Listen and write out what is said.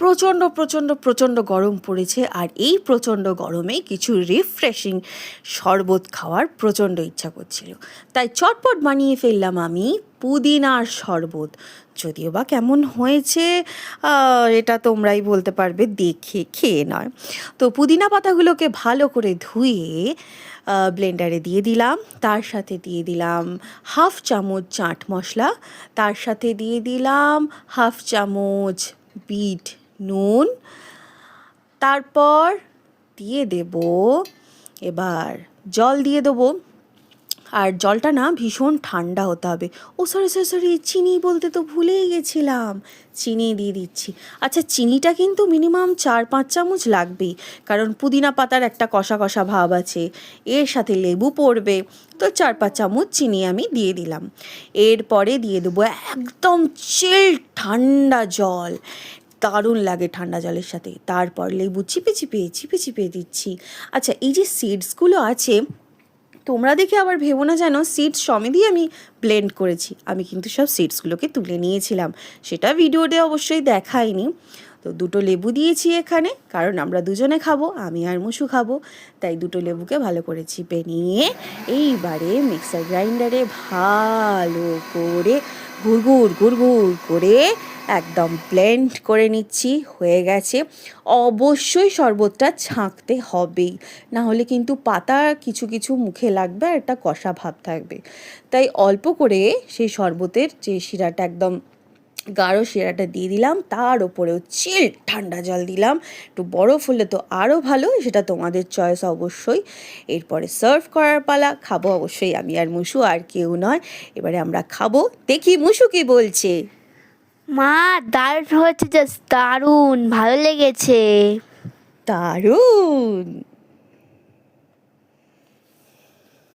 প্রচণ্ড প্রচণ্ড প্রচণ্ড গরম পড়েছে, আর এই প্রচণ্ড গরমে কিছু রিফ্রেশিং শরবত খাওয়ার প্রচণ্ড ইচ্ছা করছিল। তাই চটপট বানিয়ে ফেললাম আমি পুদিনার শরবত। যদিও বা কেমন হয়েছে এটা তোমরাই বলতে পারবে দেখে, খেয়ে নয়। তো পুদিনা পাতাগুলোকে ভালো করে ধুয়ে ব্লেন্ডারে দিয়ে দিলাম, তার সাথে দিয়ে দিলাম হাফ চামচ চাট মশলা, তার সাথে দিয়ে দিলাম হাফ চামচ বিট নুন, তারপর দিয়ে দেব এবার জল দিয়ে দেবো। আর জলটা না ভীষণ ঠান্ডা হতে হবে। ও সরি চিনি বলতে তো ভুলেই গেছিলাম, চিনি দিয়ে দিচ্ছি। আচ্ছা, চিনিটা কিন্তু মিনিমাম 4-5 চামচ লাগবেই, কারণ পুদিনা পাতার একটা কষা কষা ভাব আছে, এর সাথে লেবু পড়বে, তো 4-5 চামচ চিনি আমি দিয়ে দিলাম। এরপরে দিয়ে দেবো একদম চিল ঠান্ডা জল, দারুণ লাগে ঠান্ডা জলের সাথে। তারপর লেবু চিপে চিপে দিচ্ছি। আচ্ছা, এই যে সিডসগুলো আছে, তোমরা দেখে আবার ভেবো না যেন সিডস সমেতই আমি ব্লেন্ড করেছি। আমি কিন্তু সব সিডসগুলোকে তুলে নিয়েছিলাম, সেটা ভিডিওতে অবশ্যই দেখাইনি। তো 2টো লেবু দিয়েছি এখানে, কারণ আমরা দুজনে খাবো, আমি আর মুসু খাবো, তাই 2টো লেবুকে ভালো করে চিপে নিয়ে এইবারে মিক্সার গ্রাইন্ডারে ভালো করে গুড় করে একদম ব্লেন্ড করে নিচ্ছি। হয়ে গেছে। অবশ্যই শরবতটা ছাঁকতে হবেই, না হলে কিন্তু পাতা কিছু কিছু মুখে লাগবে আর একটা কষা ভাব থাকবে। তাই অল্প করে সেই শরবতের যে শিরাটা, একদম গাঢ় শিরাটা দিয়ে দিলাম, তার ওপরেও চিল ঠান্ডা জল দিলাম। একটু বরফ হলে তো আরও ভালো, সেটা তোমাদের চয়েস অবশ্যই। এরপরে সার্ভ করার পালা। খাবো অবশ্যই আমি আর মুসু, আর কেউ নয়। এবারে আমরা খাবো, দেখি মুসু কি বলছে। মা, দারুণ হয়েছে, জাস্ট দারুণ, ভালো লেগেছে। দারুণ।